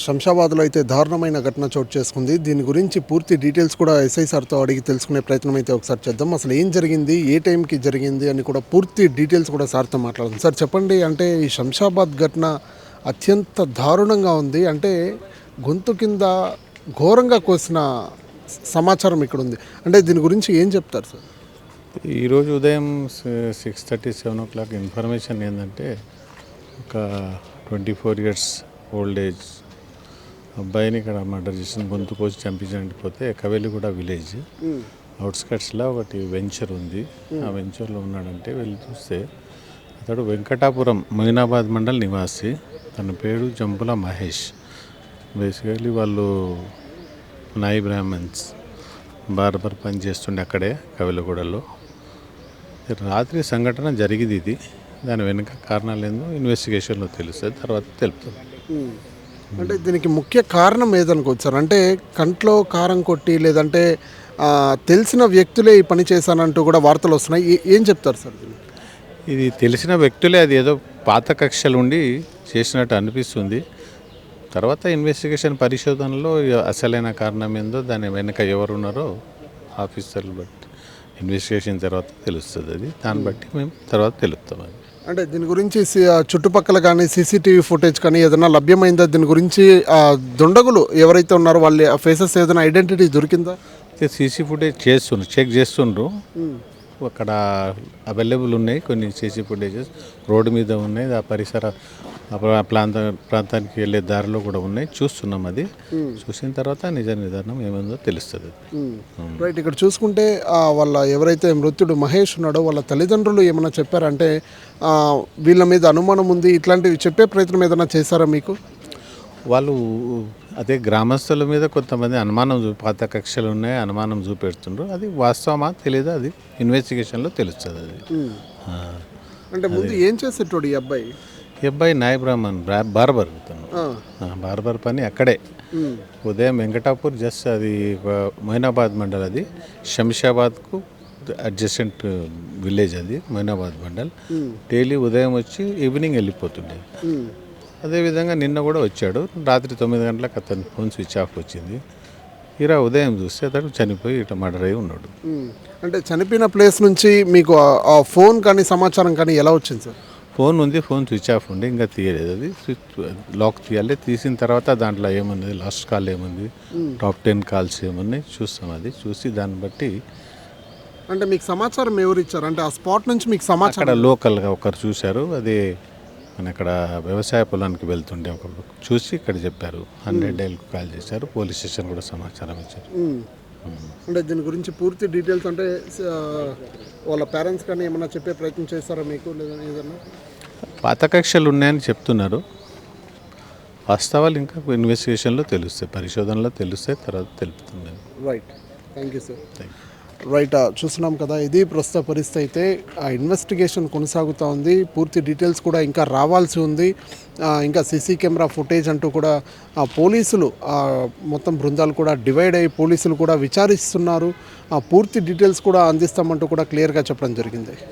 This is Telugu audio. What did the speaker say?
శంషాబాద్లో అయితే దారుణమైన ఘటన చోటు చేసుకుంది. దీని గురించి పూర్తి డీటెయిల్స్ కూడా ఎస్ఐ సార్తో అడిగి తెలుసుకునే ప్రయత్నం అయితే ఒకసారి చేద్దాం. అసలు ఏం జరిగింది, ఏ టైంకి జరిగింది అని కూడా పూర్తి డీటెయిల్స్ కూడా సార్తో మాట్లాడదాం. సార్ చెప్పండి, అంటే ఈ శంషాబాద్ ఘటన అత్యంత దారుణంగా ఉంది. అంటే గొంతు కింద ఘోరంగా కోసిన సమాచారం ఇక్కడ ఉంది. అంటే దీని గురించి ఏం చెప్తారు సార్? ఈరోజు ఉదయం 6:30, 7 o'clock ఇన్ఫర్మేషన్ ఏంటంటే, ఒక 24 years ఓల్డ్ ఏజ్ అబ్బాయిని ఇక్కడ మర్డర్ చేసిన, గొంతు కోసి చంపించకపోతే కవేలిగూడ విలేజ్ అవుట్స్కట్స్లో ఒకటి వెంచర్ ఉంది. ఆ వెంచర్లో ఉన్నాడంటే వెళ్ళి చూస్తే అతడు వెంకటాపురం మొయినాబాద్ మండల్ నివాసి. తన పేరు జంపుల మహేష్. బేసికలీ వాళ్ళు నాయి బ్రాహ్మణ్స్, బార్బర్ పని చేస్తుండే అక్కడే కవేలిగూడలో. రాత్రి సంఘటన జరిగింది. ఇది దాని వెనుక కారణాలు ఏందో ఇన్వెస్టిగేషన్లో తెలుస్తుంది, తర్వాత తెలుపుతుంది. అంటే దీనికి ముఖ్య కారణం ఏదనుకోవచ్చు సార్? అంటే కంట్లో కారం కొట్టి, లేదంటే తెలిసిన వ్యక్తులే ఈ పని చేశానంటూ కూడా వార్తలు వస్తున్నాయి. ఏం చెప్తారు సార్? ఇది తెలిసిన వ్యక్తులే, అది ఏదో పాత కక్షలు ఉండి చేసినట్టు అనిపిస్తుంది. తర్వాత ఇన్వెస్టిగేషన్ పరిశోధనలో అసలైన కారణం ఏందో, దాని వెనుక ఎవరున్నారో ఆఫీసర్లు బట్టి ఇన్వెస్టిగేషన్ తర్వాత తెలుస్తుంది. అది దాన్ని బట్టి మేము తర్వాత తెలుపుతాం. అది అంటే దీని గురించి చుట్టుపక్కల కానీ సీసీటీవీ ఫుటేజ్ కానీ ఏదైనా లభ్యమైందా? దీని గురించి దుండగులు ఎవరైతే ఉన్నారో వాళ్ళ ఫేసెస్ ఏదైనా ఐడెంటిటీ దొరికిందా? సీసీ ఫుటేజ్ చెక్ చేస్తుండ్రు. అక్కడ అవైలబుల్ ఉన్నాయి కొన్ని సీసీ ఫుటేజెస్, రోడ్డు మీద ఉన్నాయి, ఆ పరిసర ప్రాంతానికి వెళ్ళే దారిలో కూడా ఉన్నాయి. చూస్తున్నాం. అది చూసిన తర్వాత నిజ నిర్ధారణం ఏమైందో తెలుస్తుంది. రైట్. ఇక్కడ చూసుకుంటే వాళ్ళ ఎవరైతే మృతుడు మహేష్ ఉన్నాడో వాళ్ళ తల్లిదండ్రులు ఏమైనా చెప్పారంటే వీళ్ళ మీద అనుమానం ఉంది, ఇట్లాంటివి చెప్పే ప్రయత్నం ఏదైనా చేశారా మీకు? వాళ్ళు అదే గ్రామస్తుల మీద కొంతమంది అనుమానం పాత కక్షలు ఉన్నాయి, అనుమానం చూపెడుతుండ్రు. అది వాస్తవమా తెలియదు, అది ఇన్వెస్టిగేషన్లో తెలుస్తుంది. అది అంటే ముందు ఏం చేసేటోడు ఈ అబ్బాయి? ఈ అబ్బాయి నాయి బ్రాహ్మణ్, బార్బర్. బార్బర్ పని అక్కడే. ఉదయం వెంకటాపూర్ జస్ట్ అది మొయినాబాద్ మండల్, అది శంషాబాద్కు అడ్జసెంట్ విలేజ్, అది మొయినాబాద్ మండల్. డైలీ ఉదయం వచ్చి ఈవినింగ్ వెళ్ళిపోతుండే. అదేవిధంగా నిన్న కూడా వచ్చాడు. రాత్రి 9 గంటలకు అతని ఫోన్ స్విచ్ ఆఫ్ వచ్చింది. ఉదయం చూస్తే అతడు చనిపోయి ఇట్లా మర్డర్ అయి ఉన్నాడు. అంటే చనిపోయిన ప్లేస్ నుంచి మీకు ఆ ఫోన్ కానీ సమాచారం కానీ ఎలా వచ్చింది సార్? ఫోన్ ఉంది, ఫోన్ స్విచ్ ఆఫ్ ఉండి ఇంకా తీయలేదు. అది లాక్ తీయాలి. తీసిన తర్వాత దాంట్లో ఏముంది, లాస్ట్ కాల్ ఏముంది, టాప్ 10 కాల్స్ ఏమున్నాయి చూస్తాం. అది చూసి దాన్ని బట్టి. అంటే మీకు సమాచారం ఎవరు ఇచ్చారు? అంటే ఆ స్పాట్ నుంచి మీకు సమాచారం? అక్కడ లోకల్గా ఒకరు చూశారు. అది మన ఇక్కడ వ్యవసాయ పొలానికి వెళ్తుండే ఒకరు చూసి ఇక్కడ చెప్పారు. 100 డైల్కు కాల్ చేశారు. పోలీస్ స్టేషన్ కూడా సమాచారం ఇచ్చారు. అంటే దీని గురించి పూర్తి డీటెయిల్స్ అంటే వాళ్ళ పేరెంట్స్ కానీ ఏమన్నా చెప్పే ప్రయత్నం చేస్తారా మీకు? లేదా ఏదన్నా పాత కక్షలు ఉన్నాయని చెప్తున్నారు. వాస్తవాలు ఇంకా ఇన్వెస్టిగేషన్లో తెలుస్తాయి, పరిశోధనలో తెలుస్తాయి, తర్వాత తెలుపుతుంది. Right. Thank you sir. Thank you. Right. చూస్తున్నాం కదా, ఇది ప్రస్తుత పరిస్థితి. అయితే ఆ ఇన్వెస్టిగేషన్ కొనసాగుతూ ఉంది. పూర్తి డీటెయిల్స్ కూడా ఇంకా రావాల్సి ఉంది. ఇంకా సీసీ కెమెరా ఫుటేజ్ అంటూ కూడా పోలీసులు మొత్తం బృందాలు కూడా డివైడ్ అయ్యి పోలీసులు కూడా విచారిస్తున్నారు. పూర్తి డీటెయిల్స్ కూడా అందిస్తామంటూ కూడా క్లియర్గా చెప్పడం జరిగింది.